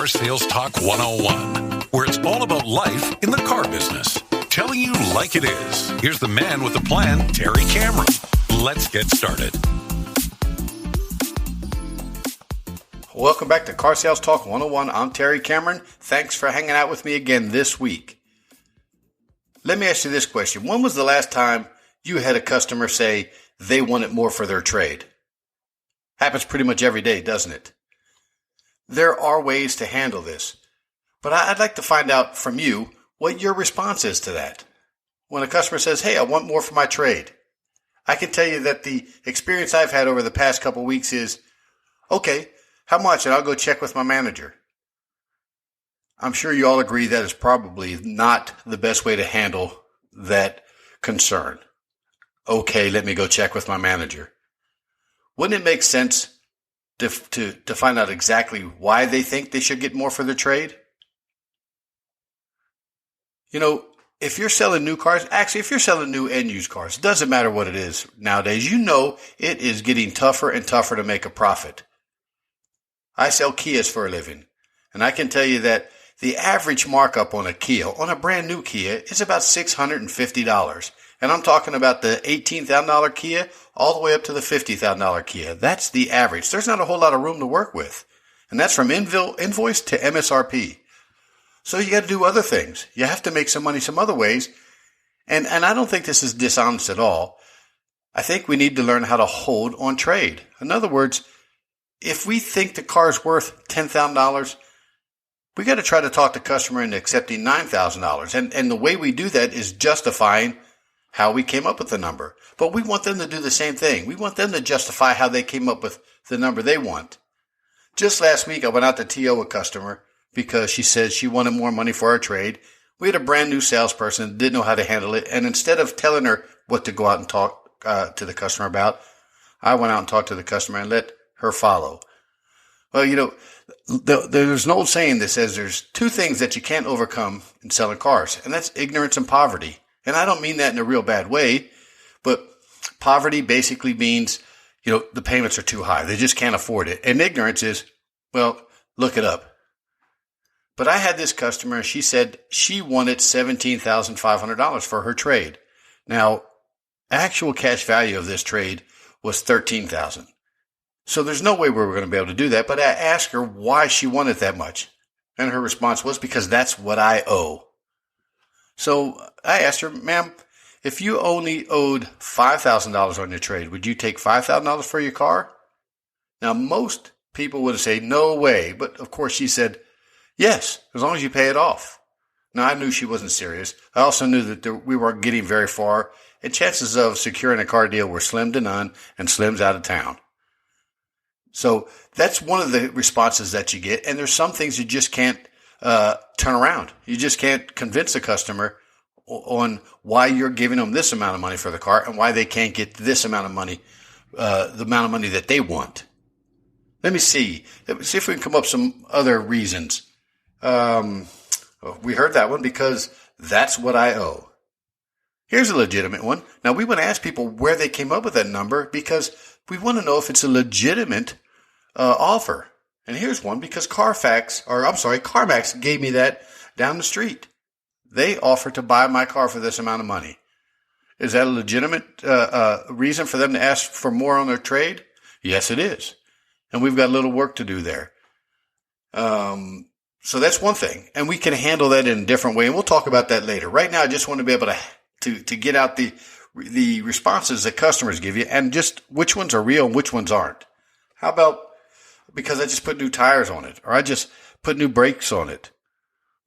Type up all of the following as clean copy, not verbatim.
Car Sales Talk 101, where it's all about life in the car business. Telling you like it is. Here's the man with the plan, Terry Cameron. Let's get started. Welcome back to Car Sales Talk 101. I'm Terry Cameron. Thanks for hanging out with me again this week. Let me ask you this question. When was the last time you had a customer say they wanted more for their trade? Happens pretty much every day, doesn't it? There are ways to handle this, but I'd like to find out from you what your response is to that. When a customer says, hey, I want more for my trade, I can tell you that the experience I've had over the past couple of weeks is, okay, how much? And I'll go check with my manager. I'm sure you all agree that is probably not the best way to handle that concern. Okay, let me go check with my manager. Wouldn't it make sense to find out exactly why they think they should get more for their trade? You know, if you're selling new cars, actually, if you're selling new and used cars, it doesn't matter what it is nowadays. You know it is getting tougher and tougher to make a profit. I sell Kias for a living, and I can tell you that the average markup on a Kia, on a brand new Kia, is about $650. And I'm talking about the $18,000 Kia all the way up to the $50,000 Kia. That's the average. There's not a whole lot of room to work with. And that's from invoice to MSRP. So you got to do other things. You have to make some money some other ways. And I don't think this is dishonest at all. I think we need to learn how to hold on trade. In other words, if we think the car's worth $10,000, we got to try to talk the customer into accepting $9,000. And the way we do that is justifying how we came up with the number. But we want them to do the same thing. We want them to justify how they came up with the number they want. Just last week, I went out to TO a customer because she said she wanted more money for our trade. We had a brand new salesperson that didn't know how to handle it. And instead of telling her what to go out and talk to the customer about, I went out and talked to the customer and let her follow. Well, you know, there's an old saying that says there's two things that you can't overcome in selling cars, and that's ignorance and poverty. And I don't mean that in a real bad way, but poverty basically means, you know, the payments are too high. They just can't afford it. And ignorance is, well, look it up. But I had this customer, and she said she wanted $17,500 for her trade. Now, actual cash value of this trade was $13,000. So there's no way we were going to be able to do that. But I asked her why she wanted that much. And her response was, because that's what I owe. So I asked her, ma'am, if you only owed $5,000 on your trade, would you take $5,000 for your car? Now, most people would say, no way. But of course, she said, yes, as long as you pay it off. Now, I knew she wasn't serious. I also knew that we weren't getting very far, and chances of securing a car deal were slim to none, and Slim's out of town. So that's one of the responses that you get. And there's some things you just can't turn around. You just can't convince a customer on why you're giving them this amount of money for the car and why they can't get this amount of money, the amount of money that they want. Let me see. See if we can come up with some other reasons. We heard that one because that's what I owe. Here's a legitimate one. Now, we want to ask people where they came up with that number because we want to know if it's a legitimate offer. And here's one because CarMax gave me that down the street. They offered to buy my car for this amount of money. Is that a legitimate reason for them to ask for more on their trade? Yes, it is. And we've got a little work to do there. So that's one thing. And we can handle that in a different way. And we'll talk about that later. Right now, I just want to be able to get out the responses that customers give you and just which ones are real and which ones aren't. How about because I just put new tires on it or I just put new brakes on it?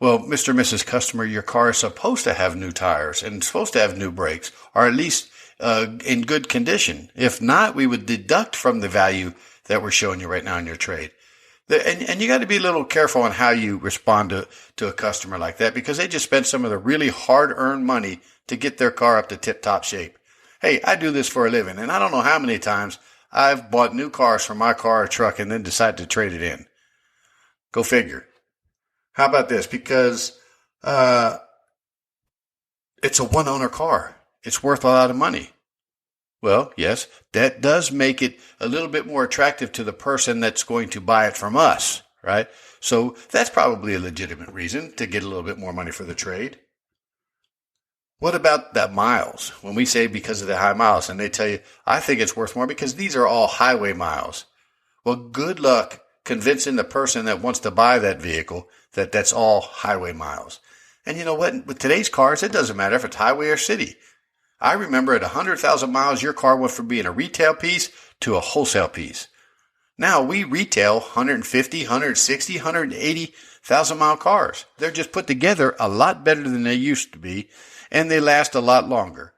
Well, Mr. and Mrs. Customer, your car is supposed to have new tires and supposed to have new brakes or at least in good condition. If not, we would deduct from the value that we're showing you right now in your trade. And you got to be a little careful on how you respond to a customer like that because they just spent some of the really hard-earned money to get their car up to tip-top shape. Hey, I do this for a living, and I don't know how many times I've bought new cars for my car or truck and then decided to trade it in. Go figure. How about this? Because it's a one-owner car. It's worth a lot of money. Well, yes, that does make it a little bit more attractive to the person that's going to buy it from us, right? So that's probably a legitimate reason to get a little bit more money for the trade. What about the miles? When we say because of the high miles, and they tell you, I think it's worth more because these are all highway miles. Well, good luck convincing the person that wants to buy that vehicle that that's all highway miles. And you know what? With today's cars, it doesn't matter if it's highway or city. I remember at 100,000 miles, your car went from being a retail piece to a wholesale piece. Now we retail 150, 160, 180,000 mile cars. They're just put together a lot better than they used to be, and they last a lot longer.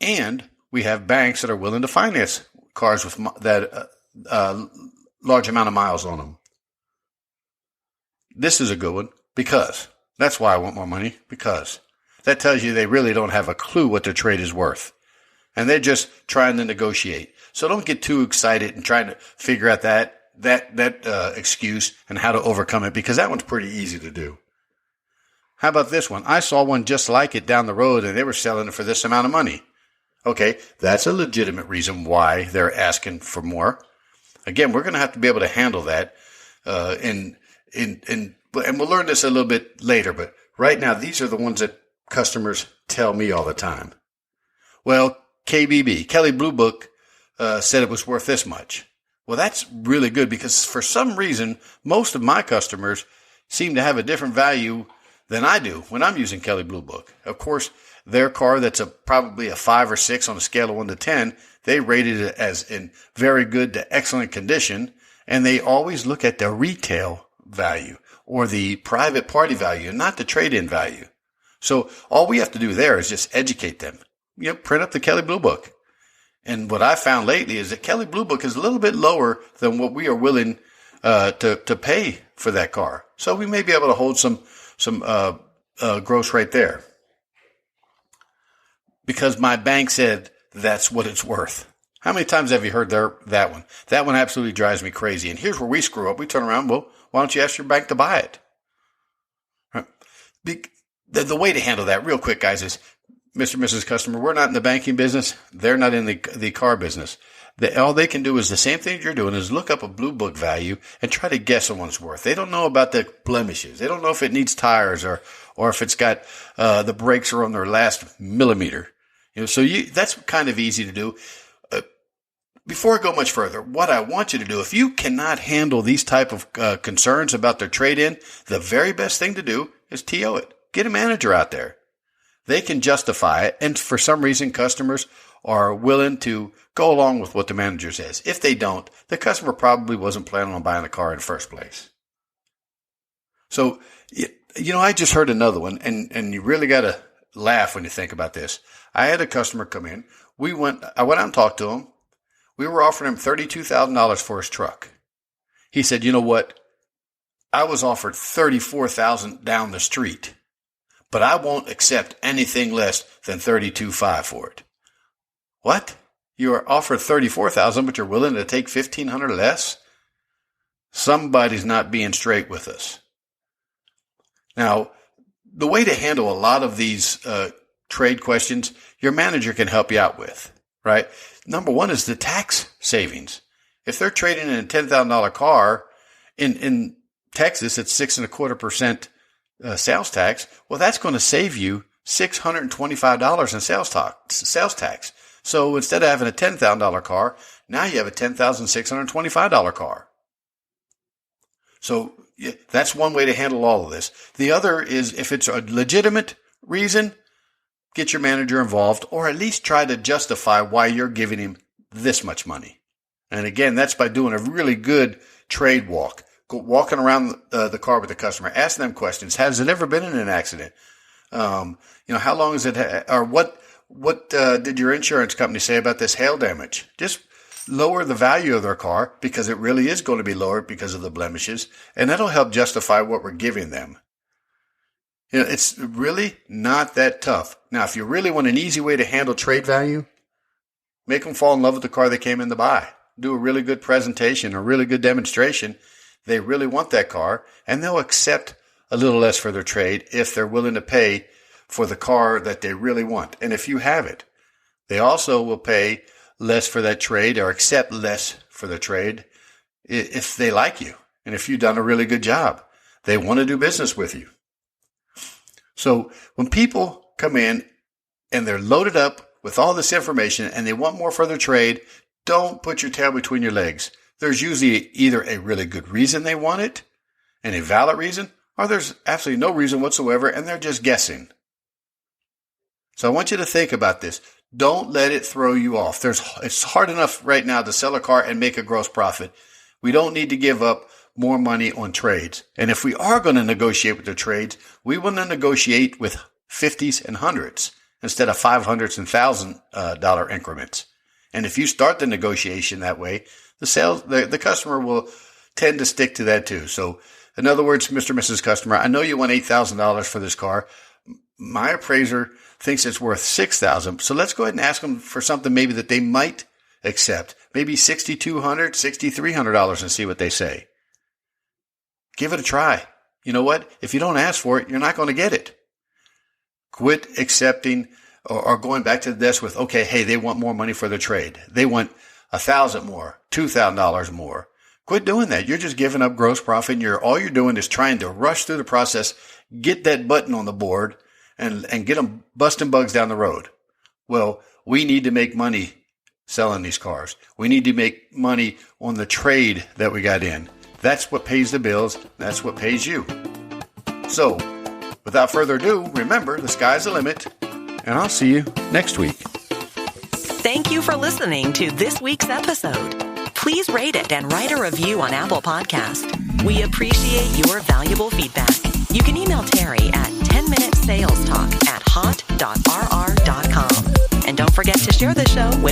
And we have banks that are willing to finance cars with that large amount of miles on them. This is a good one because that's why I want more money, because that tells you they really don't have a clue what their trade is worth. And they're just trying to negotiate. So don't get too excited and trying to figure out that excuse and how to overcome it, because that one's pretty easy to do. How about this one? I saw one just like it down the road and they were selling it for this amount of money. Okay, that's a legitimate reason why they're asking for more. Again, we're going to have to be able to handle that, and we'll learn this a little bit later. But right now, these are the ones that customers tell me all the time. Well, KBB, Kelley Blue Book, said it was worth this much. Well, that's really good because for some reason, most of my customers seem to have a different value than I do when I'm using Kelley Blue Book. Of course, their car that's probably a 5 or 6 on a scale of 1 to 10, they rated it as in very good to excellent condition, and they always look at the retail value or the private party value and not the trade-in value. So all we have to do there is just educate them. Print up the Kelley Blue Book. And what I found lately is that Kelley Blue Book is a little bit lower than what we are willing to pay for that car. So we may be able to hold some gross right there, because my bank said that's what it's worth. How many times have you heard that one? That one absolutely drives me crazy. And here's where we screw up. We turn around, well, why don't you ask your bank to buy it? Right. The way to handle that real quick, guys, is Mr. and Mrs. Customer, we're not in the banking business. They're not in the car business. All they can do is the same thing you're doing, is look up a Blue Book value and try to guess what it's worth. They don't know about the blemishes. They don't know if it needs tires or if it's got the brakes are on their last millimeter. So that's kind of easy to do. Before I go much further, what I want you to do, if you cannot handle these type of concerns about their trade-in, the very best thing to do is TO it. Get a manager out there. They can justify it, and for some reason, customers are willing to go along with what the manager says. If they don't, the customer probably wasn't planning on buying the car in the first place. So, I just heard another one, and you really got to laugh when you think about this. I had a customer come in. I went out and talked to him. We were offering him $32,000 for his truck. He said, you know what? I was offered $34,000 down the street, but I won't accept anything less than $32,500 for it. What? You are offered $34,000, but you're willing to take $1,500 less? Somebody's not being straight with us. Now, the way to handle a lot of these trade questions, your manager can help you out with, right? Number one is the tax savings. If they're trading in a $10,000 car in Texas, it's 6.25% sales tax. Well, that's going to save you $625 in sales tax. So instead of having a $10,000 car, now you have a $10,625 car. So that's one way to handle all of this. The other is, if it's a legitimate reason, get your manager involved, or at least try to justify why you're giving him this much money. And again, that's by doing a really good trade walk. Walking around the car with the customer, asking them questions. Has it ever been in an accident? How long is it, or what did your insurance company say about this hail damage? Just lower the value of their car, because it really is going to be lower because of the blemishes, and that'll help justify what we're giving them. It's really not that tough. Now, if you really want an easy way to handle trade value, make them fall in love with the car they came in to buy. Do a really good presentation, a really good demonstration. They really want that car, and they'll accept a little less for their trade if they're willing to pay for the car that they really want. And if you have it, they also will pay less for that trade, or accept less for the trade, if they like you. and if you've done a really good job. They want to do business with you. So when people come in and they're loaded up with all this information and they want more for their trade, don't put your tail between your legs. There's usually either a really good reason they want it and a valid reason, or there's absolutely no reason whatsoever and they're just guessing. So I want you to think about this. Don't let it throw you off. It's hard enough right now to sell a car and make a gross profit. We don't need to give up more money on trades. And if we are going to negotiate with the trades, we want to negotiate with 50s and 100s instead of $500s and $1,000 increments. And if you start the negotiation that way, the customer will tend to stick to that too. So in other words, Mr. and Mrs. Customer, I know you want $8,000 for this car. My appraiser thinks it's worth $6,000. So let's go ahead and ask them for something maybe that they might accept. Maybe $6,200, $6,300 and see what they say. Give it a try. You know what? If you don't ask for it, you're not going to get it. Quit accepting or going back to the desk with, okay, hey, they want more money for their trade. They want $1,000 more, $2,000 more. Quit doing that. You're just giving up gross profit. And all you're doing is trying to rush through the process, get that button on the board, and get them busting bugs down the road. Well, we need to make money selling these cars. We need to make money on the trade that we got in. That's what pays the bills. That's what pays you. So, without further ado, remember, the sky's the limit, and I'll see you next week. Thank you for listening to this week's episode. Please rate it and write a review on Apple Podcast. We appreciate your valuable feedback. You can email Terry at 10minutesalestalk@hot.rr.com. And don't forget to share the show with